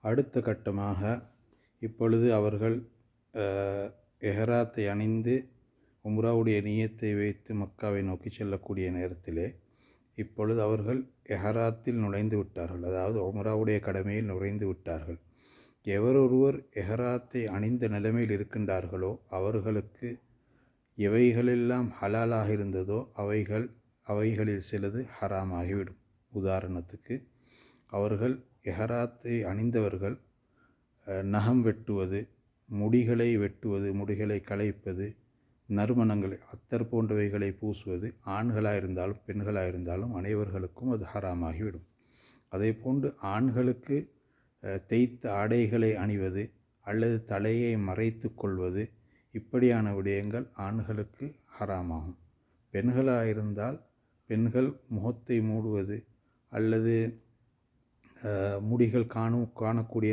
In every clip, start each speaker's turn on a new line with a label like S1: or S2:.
S1: அடுத்த கட்டமாக இப்பொழுது அவர்கள் எஹராத்தை அணிந்து உம்ராவுடைய நியத்தை வைத்து மக்காவை நோக்கி செல்லக்கூடிய நேரத்திலே இப்பொழுது அவர்கள் எஹராத்தில் நுழைந்து விட்டார்கள். அதாவது உம்ராவுடைய கடமையில் நுழைந்து விட்டார்கள். எவரொருவர் எஹராத்தை அணிந்த நிலைமையில் இருக்கின்றார்களோ அவர்களுக்கு எவைகளெல்லாம் ஹலாலாக இருந்ததோ அவைகளில் சிலது ஹராமாகிவிடும். உதாரணத்துக்கு, அவர்கள் எஹராத்தை அணிந்தவர்கள் நகம் வெட்டுவது, முடிகளை வெட்டுவது, முடிகளை களைப்பது, நறுமணங்களை அத்தர் போன்றவைகளை பூசுவது ஆண்களாக இருந்தாலும் பெண்களாக இருந்தாலும் அனைவர்களுக்கும் அது ஹராமாகிவிடும். அதே போன்று ஆண்களுக்கு தேய்த்த ஆடைகளை அணிவது அல்லது தலையை மறைத்து கொள்வது இப்படியான விடயங்கள் ஆண்களுக்கு ஹராமாகும். பெண்களாக இருந்தால் பெண்கள் முகத்தை மூடுவது அல்லது முடிகள் காணக்கூடிய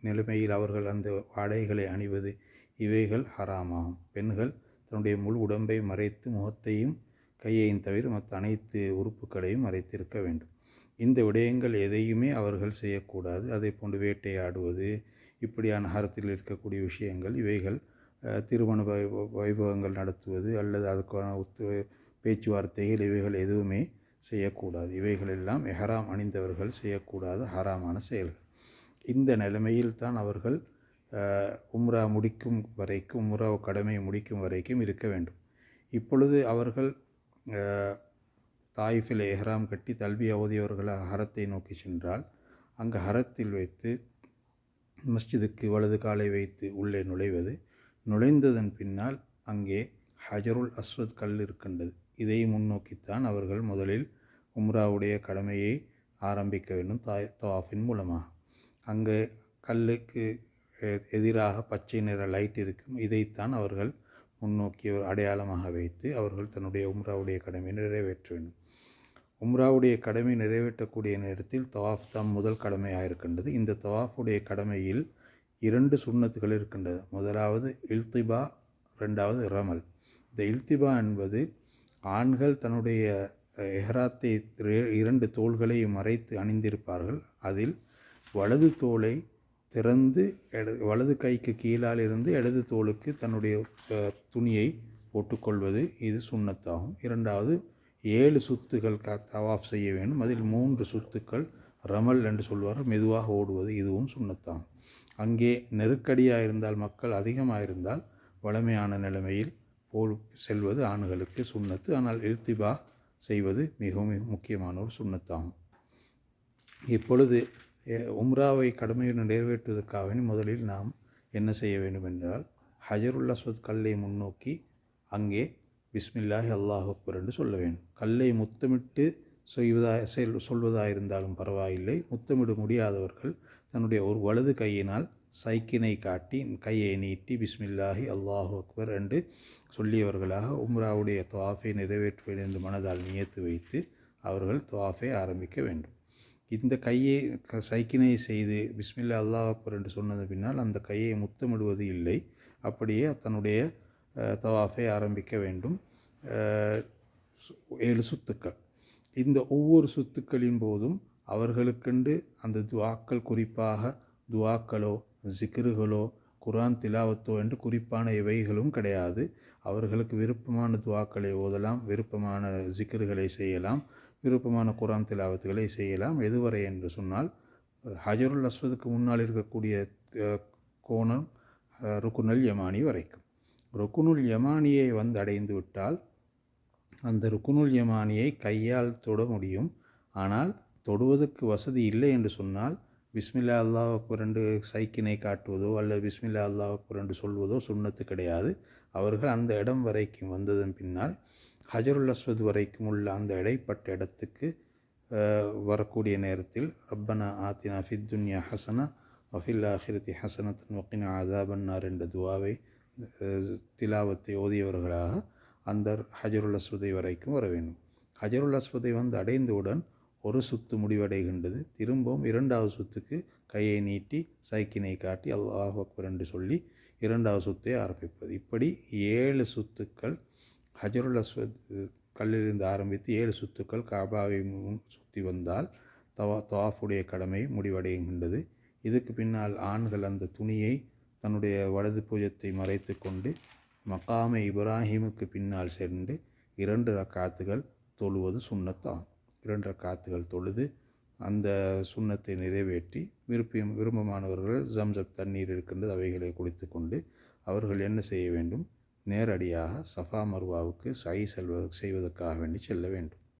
S1: நிலைமையில் அவர்கள் அந்த ஆடைகளை அணிவது இவைகள் ஹராமாகும். பெண்கள் தன்னுடைய முழு உடம்பை மறைத்து முகத்தையும் கையையும் தவிர மற்ற அனைத்து உறுப்புகளையும் மறைத்திருக்க வேண்டும். இந்த விடயங்கள் எதையுமே அவர்கள் செய்யக்கூடாது. அதே போன்று வேட்டையாடுவது இப்படியான ஹரத்தில் இருக்கக்கூடிய விஷயங்கள் இவைகள் திருமண வைபவங்கள் நடத்துவது அல்லது அதுக்கான பேச்சுவார்த்தைகள் இவைகள் எதுவுமே செய்யக்கூடாது. இவைகளெல்லாம் எஹராம் அணிந்தவர்கள் செய்யக்கூடாத ஹராமான செயல்கள். இந்த நிலைமையில் தான் அவர்கள் உம்ரா முடிக்கும் வரைக்கும், உம்ரா கடமை முடிக்கும் வரைக்கும் இருக்க வேண்டும். இப்பொழுது அவர்கள் தாயிஃபில் எஹ்ராம் கட்டி தல்பியா ஓதியவர்களாக ஹரத்தை நோக்கி சென்றால் அங்கு ஹரத்தில் வைத்து மஸ்ஜிதுக்கு வலது காலை வைத்து உள்ளே நுழைவது, நுழைந்ததன் பின்னால் அங்கே ஹஜருல் அஸ்வத் கல் இருக்கின்றது. இதை முன்னோக்கித்தான் அவர்கள் முதலில் உம்ராவுடைய கடமையை ஆரம்பிக்க வேண்டும். தவாஃபின் மூலமாக அங்கே கல்லுக்கு எதிராக பச்சை நிற லைட் இருக்கும். இதைத்தான் அவர்கள் முன்னோக்கி அடையாளமாக வைத்து அவர்கள் தன்னுடைய உம்ராவுடைய கடமையை நிறைவேற்ற வேண்டும். உம்ராவுடைய கடமை நிறைவேற்றக்கூடிய நேரத்தில் தவாஃப் தான் முதல் கடமையாக இருக்கின்றது. இந்த தவாஃபுடைய கடமையில் 2 சுன்னத்துகள் இருக்கின்றது. முதலாவது இல்திபா, 2வது ரமல். இந்த இல்திபா என்பது ஆண்கள் தன்னுடைய எஹ்ராத்தை 2 தோள்களை மறைத்து அணிந்திருப்பார்கள். அதில் வலது தோலை திறந்து வலது கைக்கு கீழால் இருந்து இடது தோலுக்கு தன்னுடைய துணியை போட்டுக்கொள்வது இது சுன்னத்தாகும். 2வது 7 சுத்துகள் தவாஃப் செய்ய வேண்டும். அதில் 3 சுத்துக்கள் ரமல் என்று சொல்வார்கள், மெதுவாக ஓடுவது, இதுவும் சுன்னத்தாகும். அங்கே நெருக்கடியாக இருந்தால், மக்கள் அதிகமாக இருந்தால் வளமையான நிலைமையில் போல் செல்வது ஆண்களுக்கு சுன்னத்து. ஆனால் இல்திபா செய்வது மிகவும் முக்கியமான ஒரு சுன்னத்தாகும். இப்பொழுது உம்ராவை கடமையை நிறைவேற்றுவதற்காக முதலில் நாம் என்ன செய்ய வேண்டும் என்றால், ஹஜருல் அஸ்வத் கல்லை முன்னோக்கி அங்கே பிஸ்மில்லாஹி அல்லாஹு அக்பர் என்று சொல்ல வேண்டும். கல்லை முத்தமிட்டு சொல்வதாயிருந்தாலும் பரவாயில்லை. முத்தமிட முடியாதவர்கள் தன்னுடைய ஒரு வலது கையினால் சைக்கினை காட்டி கையை நீட்டி பிஸ்மில்லாஹி அல்லாஹு அக்பர் என்று சொல்லியவர்களாக உம்ராவுடைய தவாஃபை நிறைவேற்றுவேன் என்று மனதால் நியத்து வைத்து அவர்கள் தவாஃபை ஆரம்பிக்க வேண்டும். இந்த கையை சைக்கினை செய்து பிஸ்மில்லா அல்லாஹ் அக்பர் என்று சொன்னது பின்னால் அந்த கையை முத்தமிடுவது இல்லை. அப்படியே தன்னுடைய தவாஃபை ஆரம்பிக்க வேண்டும். 7 சுத்துக்கள். இந்த ஒவ்வொரு சுத்துக்களின் போதும் அவர்களுக்கென்று அந்த துஆக்கள், குறிப்பாக துஆக்களோ ஜிக்ருகளோ குர்ஆன் திலாவத்தோ என்று குறிப்பான இவைகளும் கிடையாது. அவர்களுக்கு விருப்பமான துஆக்களை ஓதலாம், விருப்பமான ஜிக்ருகளை செய்யலாம், விருப்பமான குர்ஆன் திலாவத்துகளை செய்யலாம். எதுவரை என்று சொன்னால், ஹஜருல் அஸ்வதுக்கு முன்னால் இருக்கக்கூடிய கோணம் ருக்குனுல் யமானி வரைக்கும். ருக்குனுல் யமானியை அடைந்து விட்டால் அந்த ருக்குனுல் யமானியை கையால் தொட முடியும். ஆனால் தொடுவதற்கு வசதி இல்லை என்று சொன்னால் பிஸ்மில்லா அல்லாஹ் அக்பர் என்று சைக்கினை காட்டுவதோ அல்லது பிஸ்மில்லா அல்லாஹ் அக்பர் என்று சொல்வதோ சுன்னத்து கிடையாது. அவர்கள் அந்த இடம் வரைக்கும் வந்ததன் பின்னால் ஹஜருல் அஸ்வத் வரைக்கும் உள்ள அந்த இடைப்பட்ட இடத்துக்கு வரக்கூடிய நேரத்தில் ரப்பனா ஆத்தினா ஃபித் துன்யா ஹசனா வஃபில் ஆஹிரத்தி ஹசனத்தன் வக்கினா அஸாபன்னார் என்ற துவாவை திலாவத்தை ஓதியவர்களாக அந்த ஹஜருல் அஸ்வதை வரைக்கும் வர வேண்டும். ஹஜருல் அஸ்வதை அடைந்தவுடன் ஒரு சுத்து முடிவடைகின்றது. திரும்பவும் 2வது சுத்துக்கு கையை நீட்டி சைக்கினை காட்டி அல்லாஹ் அக்பர் என்று சொல்லி 2வது சுத்தை ஆரம்பிப்பது. இப்படி 7 சுத்துக்கள் ஹஜருல் அஸ்வத் கல்லிலிருந்து ஆரம்பித்து 7 சுத்துக்கள் காபாவை சுற்றி வந்தால் தவாஃபுடைய கடமை முடிவடைகின்றது. இதுக்கு பின்னால் ஆண்கள் அந்த துணியை தன்னுடைய வலது புஜத்தை மறைத்து கொண்டு மக்காமை இப்ராஹிமுக்கு பின்னால் சென்று 2 ரக்காத்துகள் தொழுவது சுன்னத்தான். 2 ரக்காத்துகள் தொழுது அந்த சுன்னத்தை நிறைவேற்றி விருப்பமானவர்கள் ஜம்சம் தண்ணீர் இருக்கின்றது அவைகளை குடித்து கொண்டு அவர்கள் என்ன செய்ய வேண்டும், நேரடியாக சஃபா மர்வாவுக்கு செய்வதற்காக வேண்டி செல்ல வேண்டும்.